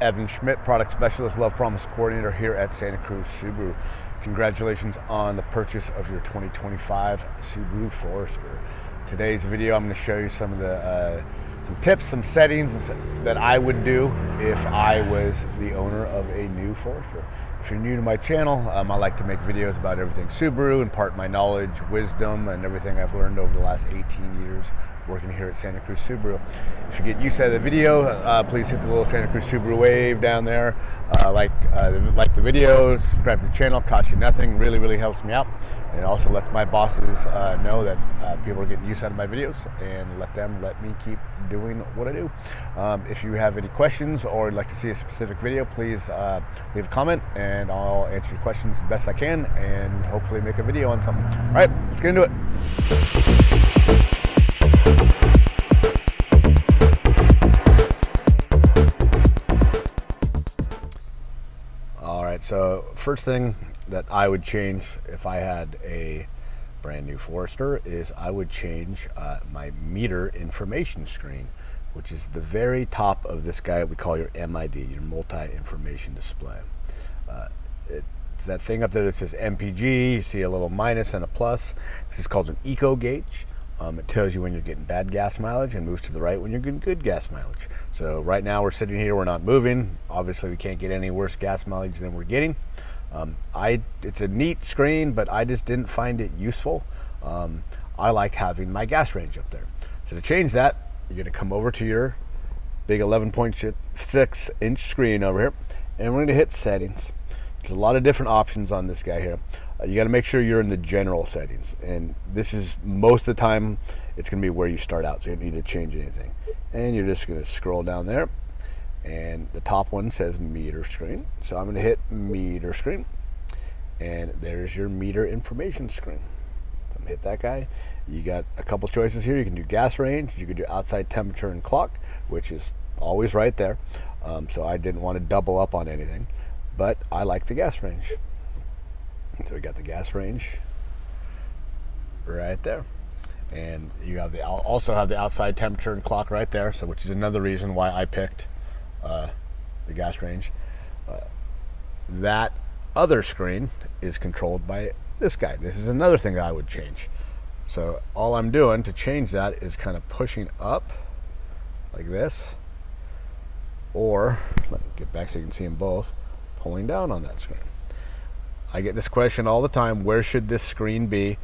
Evan Schmidt, Product Specialist, Love Promise Coordinator here at Santa Cruz Subaru. Congratulations on the purchase of your 2025 Subaru Forester. Today's video, I'm going to show you some of the some tips, some settings that I would do if I was the owner of a new Forester. If you're new to my channel, I like to make videos about everything Subaru, impart my knowledge, wisdom, and everything I've learned over the last 18 years working here at Santa Cruz Subaru. If you get used to the video, please hit the little Santa Cruz Subaru wave down there. Like the video, subscribe to the channel, costs you nothing, really helps me out. And it also lets my bosses know that people are getting use out of my videos, and let me keep doing what I do. If you have any questions or would like to see a specific video, please leave a comment and I'll answer your questions the best I can and hopefully make a video on something. All right, let's get into it. So first thing that I would change if I had a brand new Forester is I would change my meter information screen, which is the very top of this guy we call your MID, your multi-information display. It's that thing up there that says MPG. You see a little minus and a plus. This is called an eco gauge. It tells you when you're getting bad gas mileage and moves to the right when you're getting good gas mileage. So right now we're sitting here, we're not moving. Obviously we can't get any worse gas mileage than we're getting. It's a neat screen, but I just didn't find it useful. I like having my gas range up there. So to change that, you're gonna come over to your big 11.6 inch screen over here, and we're gonna hit settings. There's a lot of different options on this guy here. You got to make sure you're in the general settings, and this is most of the time it's going to be where you start out, so you don't need to change anything. And you're just going to scroll down there, and the top one says meter screen, so I'm going to hit meter screen, and there's your meter information screen. So I'm going to hit that guy. You got a couple choices here. You can do gas range, you can do outside temperature and clock, which is always right there. So I didn't want to double up on anything, but I like the gas range. So we got the gas range right there, and you have also have the outside temperature and clock right there. So, which is another reason why I picked the gas range. That other screen is controlled by this guy. This is another thing that I would change. So all I'm doing to change that is kind of pushing up like this, or let me get back so you can see them both, pulling down on that screen. I get this question all the time, where should this screen be?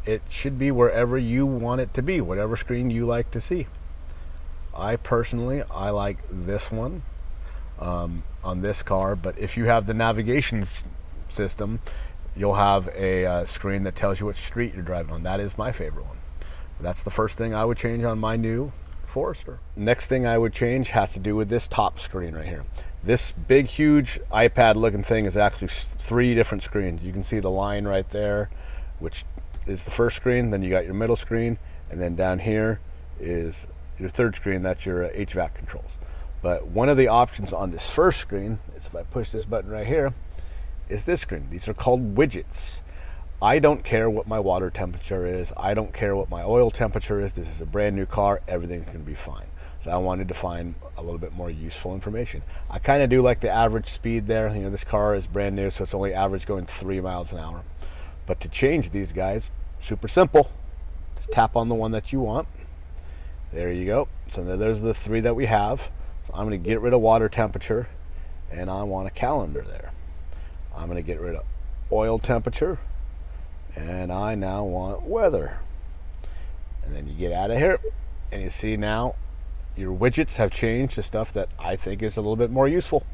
It should be wherever you want it to be, whatever screen you like to see. I personally like this one on this car, but if you have the navigation system, you'll have a screen that tells you what street you're driving on. That is my favorite one. That's the first thing I would change on my new Forester. Next thing I would change has to do with this top screen right here. This big, huge iPad looking thing is actually 3 different screens. You can see the line right there, which is the first screen. Then you got your middle screen, and then down here is your third screen. That's your HVAC controls. But one of the options on this first screen is, if I push this button right here, is this screen. These are called widgets. I don't care what my water temperature is. I don't care what my oil temperature is. This is a brand new car. Everything's going to be fine. So I wanted to find a little bit more useful information. I kind of do like the average speed there. You know, this car is brand new, so it's only average going 3 miles an hour. But to change these guys, super simple. Just tap on the one that you want. There you go. So there's the 3 that we have. So I'm going to get rid of water temperature, and I want a calendar there. I'm going to get rid of oil temperature, and I now want weather. And then you get out of here, and you see now your widgets have changed to stuff that I think is a little bit more useful.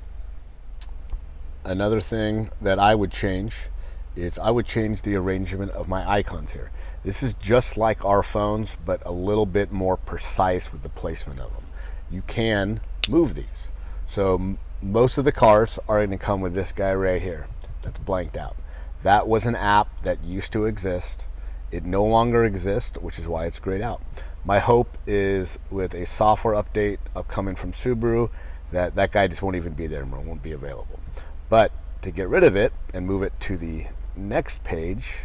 Another thing that I would change is I would change the arrangement of my icons here. This is just like our phones, but a little bit more precise with the placement of them. You can move these. So most of the cars are going to come with this guy right here that's blanked out. That was an app that used to exist. It no longer exists, which is why it's grayed out. My hope is with a software update upcoming from Subaru that guy just won't even be there anymore, won't be available. But to get rid of it and move it to the next page,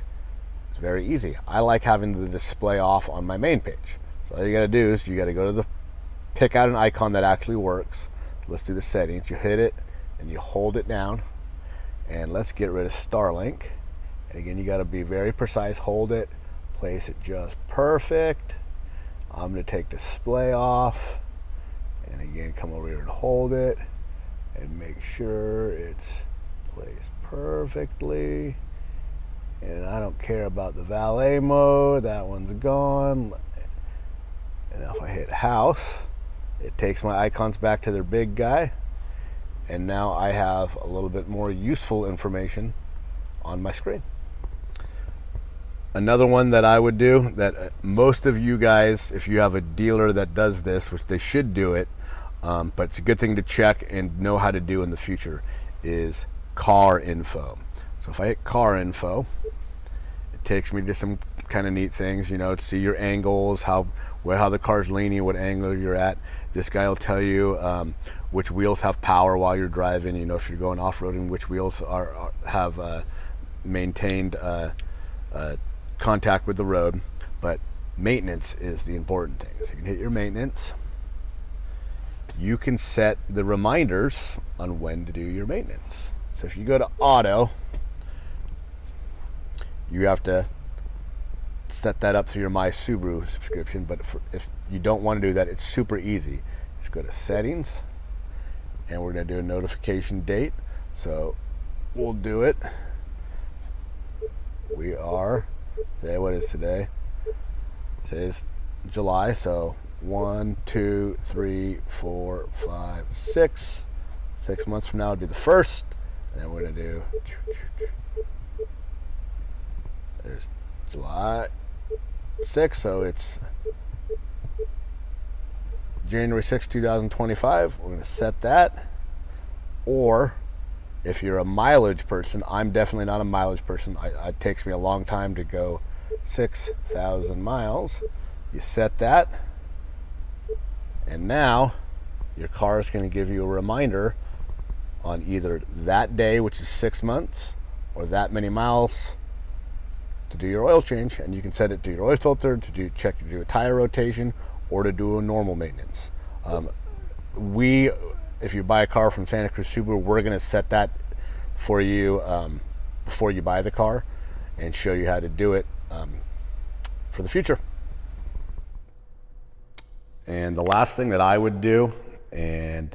it's very easy. I like having the display off on my main page. So all you gotta do is you gotta go to pick out an icon that actually works, let's do the settings. You hit it and you hold it down, and let's get rid of Starlink. And again, you got to be very precise. Hold it, place it just perfect. I'm going to take display off, and again, come over here and hold it and make sure it's placed perfectly. And I don't care about the valet mode, that one's gone. And if I hit house, it takes my icons back to their big guy. And now I have a little bit more useful information on my screen. Another one that I would do, that most of you guys, if you have a dealer that does this, which they should do it, but it's a good thing to check and know how to do in the future, is car info. So if I hit car info, it takes me to some kind of neat things, to see your angles, how the car's leaning, what angle you're at. This guy will tell you which wheels have power while you're driving. If you're going off-roading, which wheels have maintained contact with the road. But maintenance is the important thing. So you can hit your maintenance. You can set the reminders on when to do your maintenance. So if you go to auto, you have to set that up through your My Subaru subscription. But if you don't want to do that, it's super easy. Just go to settings, and we're going to do a notification date. So we'll do it. We are today. What is today? Today's July. So 1, 2, 3, 4, 5, 6. 6 months from now would be the 1st. And then we're going to do. There's July 6th, so it's January 6th, 2025. We're going to set that. Or if you're a mileage person, I'm definitely not a mileage person. It takes me a long time to go 6,000 miles. You set that, and now your car is going to give you a reminder on either that day, which is 6 months, or that many miles to do your oil change. And you can set it to your oil filter, to do a tire rotation, or to do a normal maintenance. If you buy a car from Santa Cruz Subaru, we're going to set that for you before you buy the car and show you how to do it for the future. And the last thing that I would do, and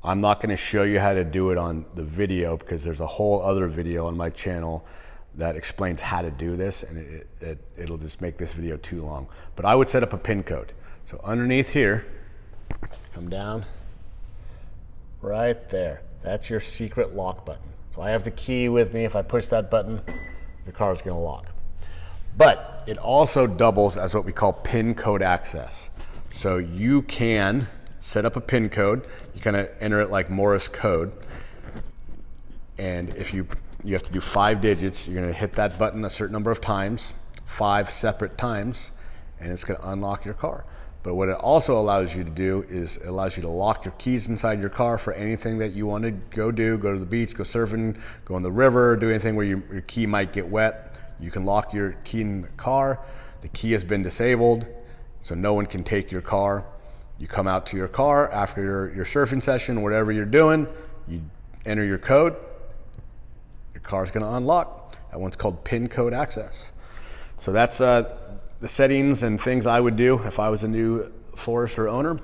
I'm not going to show you how to do it on the video because there's a whole other video on my channel that explains how to do this, and it'll just make this video too long. But I would set up a pin code. So underneath here, come down right there. That's your secret lock button. So I have the key with me. If I push that button, your car is going to lock. But it also doubles as what we call pin code access. So you can set up a pin code. You kind of enter it like Morse code. And if you have to do 5 digits, you're going to hit that button a certain number of times, 5 separate times, and it's going to unlock your car. But what it also allows you to do is it allows you to lock your keys inside your car for anything that you want to go do, go to the beach, go surfing, go on the river, do anything where your key might get wet. You can lock your key in the car. The key has been disabled, so no one can take your car. You come out to your car after your surfing session, whatever you're doing, you enter your code, your car's going to unlock. That one's called pin code access. So that's the settings and things I would do if I was a new Forester owner.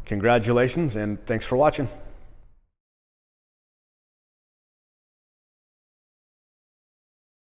Congratulations, and thanks for watching.